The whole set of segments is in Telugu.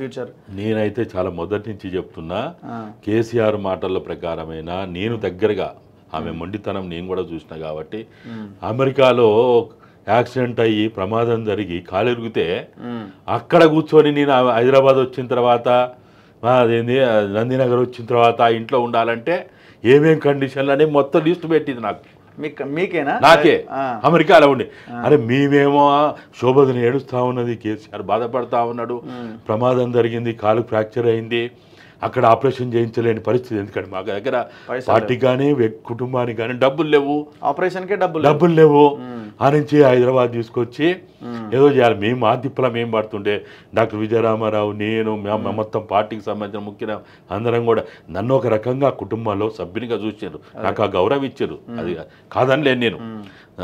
ఫ్యూచర్? నేనైతే చాలా మొదటి నుంచి చెప్తున్నా, కేసీఆర్ మాటల ప్రకారమైనా నేను దగ్గరగా ఆమె మొండితనం నేను కూడా చూసిన కాబట్టి, అమెరికాలో యాక్సిడెంట్ అయ్యి ప్రమాదం జరిగి కాలెరిగితే అక్కడ కూర్చొని నేను హైదరాబాద్ వచ్చిన తర్వాత అదేంది నందినగర్ వచ్చిన తర్వాత ఇంట్లో ఉండాలంటే ఏమేం కండిషన్లు అని మొత్తం లిస్ట్ పెట్టింది నాకు. మీకేనా? నాకే. అమెరికాలో ఉండి అరే మేమేమో శోభదని ఏడుస్తా ఉన్నది, కేసీఆర్ బాధపడతా ఉన్నాడు, ప్రమాదం జరిగింది, కాలు ఫ్రాక్చర్ అయింది, అక్కడ ఆపరేషన్ చేయించలేని పరిస్థితి. ఎందుకంటే మా దగ్గర పార్టీకి కానీ కుటుంబానికి కానీ డబ్బులు లేవు, ఆపరేషన్కే డబ్బులు లేవు. ఆ నుంచి హైదరాబాద్ తీసుకొచ్చి ఏదో చేయాలి. మేము ఆదిప్పుల మేము పడుతుంటే డాక్టర్ విజయరామారావు, నేను మొత్తం పార్టీకి సంబంధించిన ముఖ్య అందరం కూడా నన్ను ఒక రకంగా కుటుంబంలో సభ్యునిగా చూసారు, నాకు ఆ గౌరవం ఇచ్చారు. అది కాదని లేను నేను.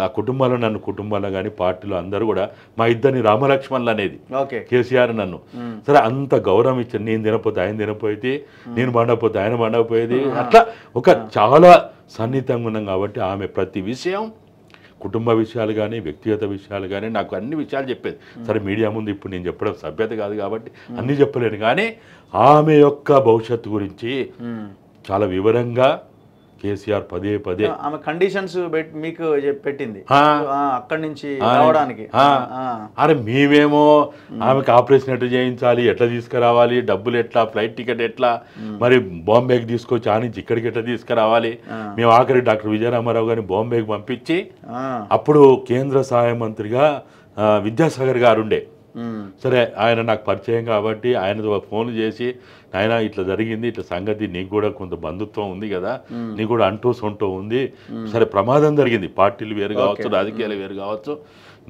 ఆ కుటుంబంలో నన్ను కుటుంబంలో కానీ పార్టీలో అందరూ కూడా మా ఇద్దరిని రామలక్ష్మణులు అనేది కేసీఆర్ నన్ను సరే అంత గౌరవం ఇచ్చారు. నేను తినపోతే ఆయన తినపోయేది, నేను పండకపోతే ఆయన పండకపోయేది. అట్లా ఒక చాలా సన్నిహితంగా ఉన్నాం కాబట్టి ఆమె ప్రతి విషయం, కుటుంబ విషయాలు కానీ వ్యక్తిగత విషయాలు కానీ నాకు అన్ని విషయాలు చెప్పేది. సరే మీడియా ముందు ఇప్పుడు నేను చెప్పడం సభ్యత కాదు కాబట్టి అన్నీ చెప్పలేను, కానీ ఆమె యొక్క భవిష్యత్తు గురించి చాలా వివరంగా కేసీఆర్ పదే పదే ఆమె కండిషన్స్ మీకు పెట్టింది అక్కడి నుంచి రావడానికి. అరే మేమేమో ఆమెకు ఆపరేషన్ ఎట్లా చేయించాలి, ఎట్లా తీసుకురావాలి, డబ్బులు ఎట్లా, ఫ్లైట్ టికెట్ ఎట్లా, మరి బాంబేకి తీసుకొచ్చి ఆ నుంచి ఇక్కడికి ఎట్లా తీసుకురావాలి. మేము ఆఖరి డాక్టర్ విజయరామారావు గారిని బాంబేకి పంపించి అప్పుడు కేంద్ర సహాయ మంత్రిగా విద్యాసాగర్ గారు ఉండే. సరే ఆయన నాకు పరిచయం కాబట్టి ఆయనతో ఫోన్ చేసి, ఆయన ఇట్లా జరిగింది, ఇట్లా సంగతి, నీకు కూడా కొంత బంధుత్వం ఉంది కదా, నీకు కూడా అంటూ సొంటూ ఉంది, సరే ప్రమాదం జరిగింది, పార్టీలు వేరు కావచ్చు, రాజకీయాలు వేరు కావచ్చు,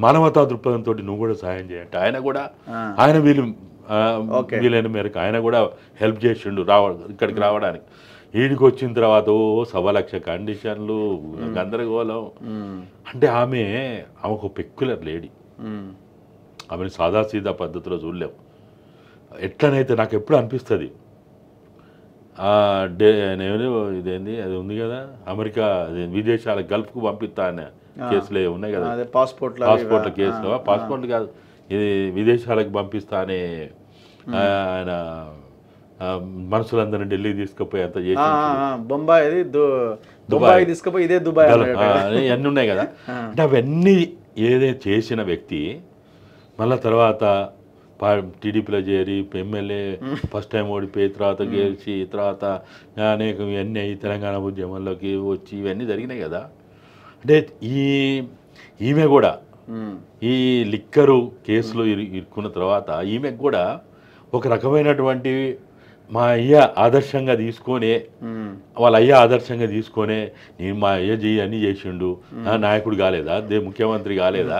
మానవతా దృక్పథంతో నువ్వు కూడా సాయం చేయంటే ఆయన కూడా ఆయన వీలైన మేరకు ఆయన కూడా హెల్ప్ చేసిండు ఇక్కడికి రావడానికి. ఈడికి వచ్చిన తర్వాత 1,00,000 కండిషన్లు, గందరగోళం. అంటే ఆమెకు పెక్యులర్ లేడీ, ఆమెను సాదాసీదా పద్ధతిలో చూడలేము. ఎట్లనైతే నాకు ఎప్పుడు అనిపిస్తుంది, ఇదేంది అది ఉంది కదా అమెరికా విదేశాల గల్ఫ్కు పంపిస్తా అనే కేసులు ఉన్నాయి కదా, పాస్పోర్ట్ల కేసులో, పాస్పోర్ట్లు కాదు ఇది విదేశాలకు పంపిస్తా అని ఆయన మనుషులందరినీ ఢిల్లీకి తీసుకుపోయి అంత చేసి, దుబాయ్ తీసుకుపోయి ఇదే దుబాయ్ అన్నీ ఉన్నాయి కదా. అంటే అవన్నీ ఏదైతే చేసిన వ్యక్తి మళ్ళీ తర్వాత టీడీపీలో చేరి ఎమ్మెల్యే ఫస్ట్ టైం ఓడిపోయి తర్వాత గెలిచి తర్వాత అనేక ఇవన్నీ తెలంగాణ ఉద్యమంలోకి వచ్చి ఇవన్నీ జరిగినాయి కదా. అంటే ఈమె కూడా ఈ లిక్కరు కేసులో ఇరుక్కున్న తర్వాత ఈమెకు కూడా ఒక రకమైనటువంటి మా అయ్య ఆదర్శంగా తీసుకొని, వాళ్ళ అయ్య ఆదర్శంగా తీసుకొని, నేను మా అయ్య అన్నీ చేసిండు, నాయకుడు కాలేదా, ముఖ్యమంత్రి కాలేదా,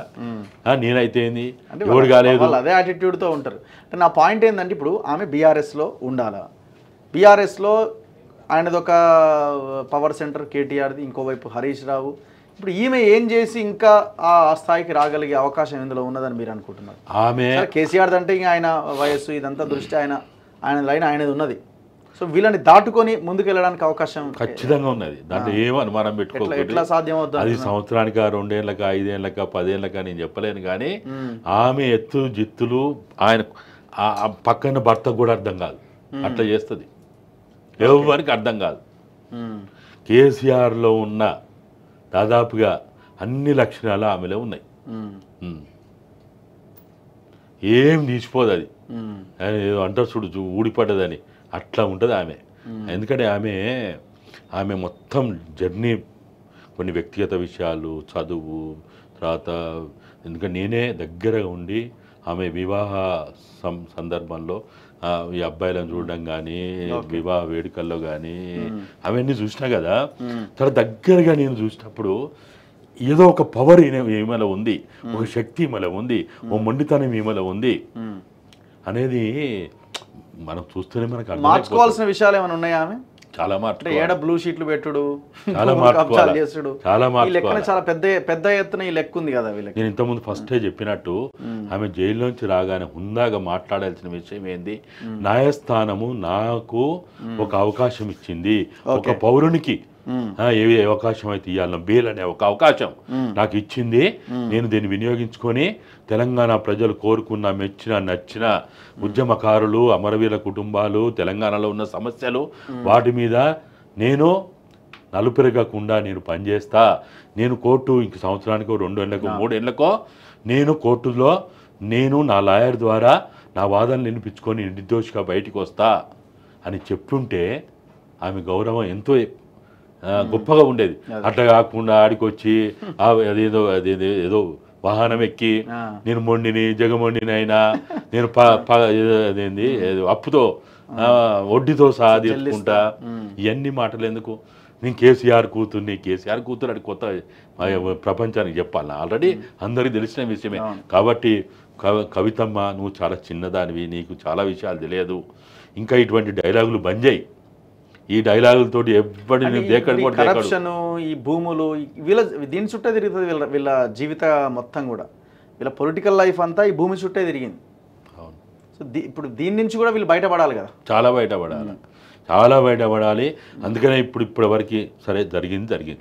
నేనైతే ఏంది ఎవడు కాలేదు, అదే యాటిట్యూడ్తో ఉంటారు. అంటే నా పాయింట్ ఏంటంటే ఇప్పుడు ఆమె బీఆర్ఎస్లో ఉండాలా, బీఆర్ఎస్లో ఆయనది ఒక పవర్ సెంటర్ కేటీఆర్ది, ఇంకోవైపు హరీష్ రావు, ఇప్పుడు ఈమె ఏం చేసి ఇంకా ఆ స్థాయికి రాగలిగే అవకాశం ఇందులో ఉన్నదని మీరు అనుకుంటున్నారు? ఆమె కేసీఆర్ అంటే ఇంకా ఆయన వయస్సు ఇదంతా దృష్టి ఆయన లైన్ ఆయనది ఉన్నది. సో వీళ్ళని దాటుకొని ముందుకు వెళ్ళడానికి అవకాశం ఖచ్చితంగా ఉన్నది. దాంట్లో ఏమో అనుమానం పెట్టుకోవాలి. ఎట్లా సాధ్యం అవుతుంది? అది సంవత్సరానికి 2 ఏళ్ళక 5 ఏళ్ళక 10 ఏళ్ళక నేను చెప్పలేను, కానీ ఆమె ఎత్తు జిత్తులు ఆయన పక్కన భర్తకు కూడా అర్థం కాదు, అట్లా చేస్తుంది, ఎవరికి అర్థం కాదు. కేసీఆర్లో ఉన్న దాదాపుగా అన్ని లక్షణాలు ఆమెలో ఉన్నాయి, ఏం తీసిపోదు. అది ఏదో అంటారు చూడు ఊడిపడ్డదని, అట్లా ఉంటుంది ఆమె. ఎందుకంటే ఆమె మొత్తం జర్నీ, కొన్ని వ్యక్తిగత విషయాలు, చదువు, తర్వాత ఎందుకంటే నేనే దగ్గరగా ఉండి ఆమె వివాహ సందర్భంలో ఈ అబ్బాయిలను చూడడం కానీ, వివాహ వేడుకల్లో కానీ అవన్నీ చూసినా కదా, చాలా దగ్గరగా నేను చూసినప్పుడు ఏదో ఒక పవర్ ఈమెలో ఉంది, ఒక శక్తి ఈమెలో ఉంది, ఓ మొండితనం ఈమెలో ఉంది అనేది మనం చూస్తేనే మనకు మార్చుకోవాల్సిన విషయాలు ఏమైనా ఉన్నాయా? ఆమె చాలా మాట ఏడ బ్లూ షీట్లు పెట్టుడు, చాలా చేసుడు, చాలా చాలా పెద్ద ఎత్తున ఈ లెక్క ఉంది కదా వీళ్ళకి. నేను ఇంతకుముందు ఫస్టే చెప్పినట్టు ఆమె జైల్లోంచి రాగానే హుందాగా మాట్లాడాల్సిన విషయం ఏంది, న్యాయస్థానము నాకు ఒక అవకాశం ఇచ్చింది, ఒక పౌరునికి ఏ అవకాశం అయితే ఇవ్వాలనో బెయిల్ అనే ఒక అవకాశం నాకు ఇచ్చింది. నేను దీన్ని వినియోగించుకొని తెలంగాణ ప్రజలు కోరుకున్న మెచ్చిన నచ్చిన ఉద్యమకారులు అమరవీరుల కుటుంబాలు తెలంగాణలో ఉన్న సమస్యలు వాటి మీద నేను నలుపెరగకుండా నేను పనిచేస్తా. నేను కోర్టు ఇంక సంవత్సరానికో 2 ఏళ్ళకో 3 ఏళ్ళకో నేను కోర్టులో నేను నా లాయర్ ద్వారా నా వాదనలు వినిపించుకొని నిర్దోషిగా బయటికి వస్తా అని చెప్తుంటే ఆమె గౌరవం ఎంతో గొప్పగా ఉండేది. అట్లా కాకుండా ఆడికొచ్చి ఏదో వాహనం ఎక్కి నేను మొండిని జగమొండిని అయినా నేను అదేంది అప్పుతో వడ్డీతో సహా తీర్చుకుంటా ఇవన్నీ మాటలు ఎందుకు? నేను కేసీఆర్ కూతురు అది కొత్త ప్రపంచానికి చెప్పాలి. ఆల్రెడీ అందరికీ తెలిసిన విషయమే. కాబట్టి కవితమ్మ నువ్వు చాలా చిన్నదానివి, నీకు చాలా విషయాలు తెలియదు. ఇంకా ఇటువంటి డైలాగులు బంద్ చేయి. ఈ డైలాగులతో ఎవరిని కరప్షన్ ఈ భూములు వీళ్ళ దీని చుట్టే తిరుగుతుంది. వీళ్ళ జీవిత మొత్తం కూడా వీళ్ళ పొలిటికల్ లైఫ్ అంతా ఈ భూమి చుట్టే తిరిగింది. సో ఇప్పుడు దీని నుంచి కూడా వీళ్ళు బయటపడాలి కదా, చాలా బయటపడాలి. అందుకనే ఇప్పటి వరకు సరే జరిగింది.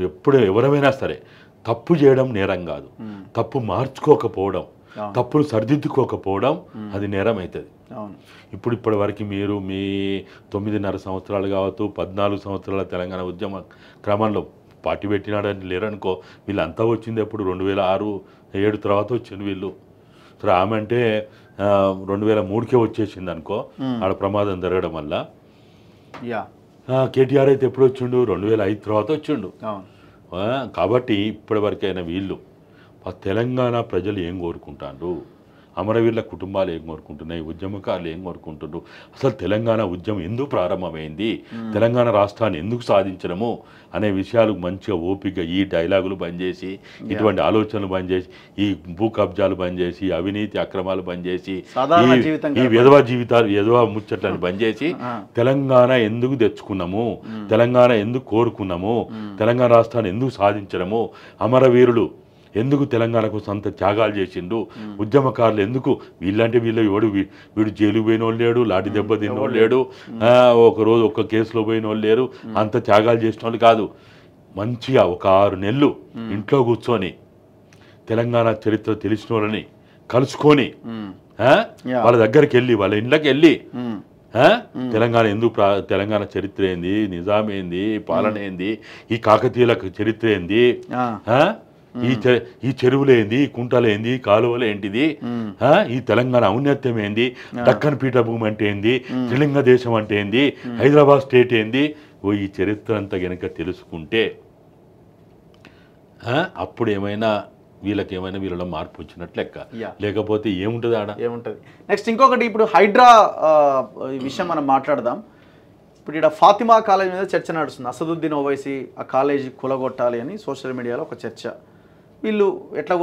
ఎప్పుడు ఎవరైనా సరే తప్పు చేయడం నేరం కాదు, తప్పు మార్చుకోకపోవడం, తప్పులు సరిదిద్దుకోకపోవడం అది నేరం అవుతుంది. ఇప్పటి వరకు మీరు మీ 9.5 సంవత్సరాలు కావచ్చు 14 సంవత్సరాల తెలంగాణ ఉద్యమ క్రమంలో పార్టీ పెట్టినాడని లేరనుకో. వీళ్ళంతా వచ్చింది ఎప్పుడు 2006-7 తర్వాత వచ్చింది వీళ్ళు. సరే ఆమె అంటే 2003కే వచ్చేసింది అనుకో, ఆడ ప్రమాదం జరగడం వల్ల. కేటీఆర్ అయితే ఎప్పుడు వచ్చిండు? 2005 తర్వాత వచ్చిండు. కాబట్టి ఇప్పటి వరకైనా వీళ్ళు తెలంగాణ ప్రజలు ఏం కోరుకుంటారు, అమరవీరుల కుటుంబాలు ఏం కోరుకుంటున్నాయి, ఉద్యమకారులు ఏం కోరుకుంటున్నారు, అసలు తెలంగాణ ఉద్యమం ఎందుకు ప్రారంభమైంది, తెలంగాణ రాష్ట్రాన్ని ఎందుకు సాధించడము అనే విషయాలు మంచిగా ఓపికగా ఈ డైలాగులు బంద్ చేసి, ఇటువంటి ఆలోచనలు బంద్ చేసి, ఈ భూ కబ్జాలు బంద్ చేసి, అవినీతి అక్రమాలు బంద్ చేసి, ఈ విధవ ముచ్చట్లను బంద్ చేసి తెలంగాణ ఎందుకు తెచ్చుకున్నాము, తెలంగాణ ఎందుకు కోరుకున్నాము, తెలంగాణ రాష్ట్రాన్ని ఎందుకు సాధించడము, అమరవీరులు ఎందుకు తెలంగాణకు సొంత త్యాగాలు చేసిండు, ఉద్యమకారులు ఎందుకు వీడు జైలు పోయిన వాళ్ళు లేడు, లాఠీ దెబ్బ తిన్నోళ్ళు లేడు, ఒకరోజు ఒక్క కేసులో పోయిన వాళ్ళు లేరు, అంత త్యాగాలు చేసిన వాళ్ళు కాదు. మంచిగా ఒక 6 నెలలు ఇంట్లో కూర్చొని తెలంగాణ చరిత్ర తెలిసిన వాళ్ళని కలుసుకొని వాళ్ళ దగ్గరికి వెళ్ళి వాళ్ళ ఇళ్ళకి వెళ్ళి తెలంగాణ చరిత్ర ఏంది, నిజాం ఏంది, పాలన ఏంది, ఈ కాకతీయుల చరిత్ర ఏంది, ఈ చెరువులేంది, ఈ కుంటలేంది, కాలువలు ఏంటిది, ఈ తెలంగాణ ఔన్నత్యం ఏంది, దక్కన్ పీఠభూమి అంటే ఏంది, త్రిలింగ దేశం అంటే ఏంది, హైదరాబాద్ స్టేట్ ఏంది, ఈ చరిత్ర అంతా గనక తెలుసుకుంటే అప్పుడు వీళ్ళలో మార్పు వచ్చినట్లు లెక్క. లేకపోతే ఏముంటుంది ఏముంటుంది. నెక్స్ట్ ఇంకొకటి, ఇప్పుడు హైడ్రా విషయం మనం మాట్లాడదాం. ఇప్పుడు ఇక్కడ ఫాతిమా కాలేజ్ మీద చర్చ నడుస్తుంది. అసదుద్దీన్ ఓవైసీ ఆ కాలేజీ కూలగొట్టాలి అని సోషల్ మీడియాలో ఒక చర్చ. వీళ్ళు ఎట్లా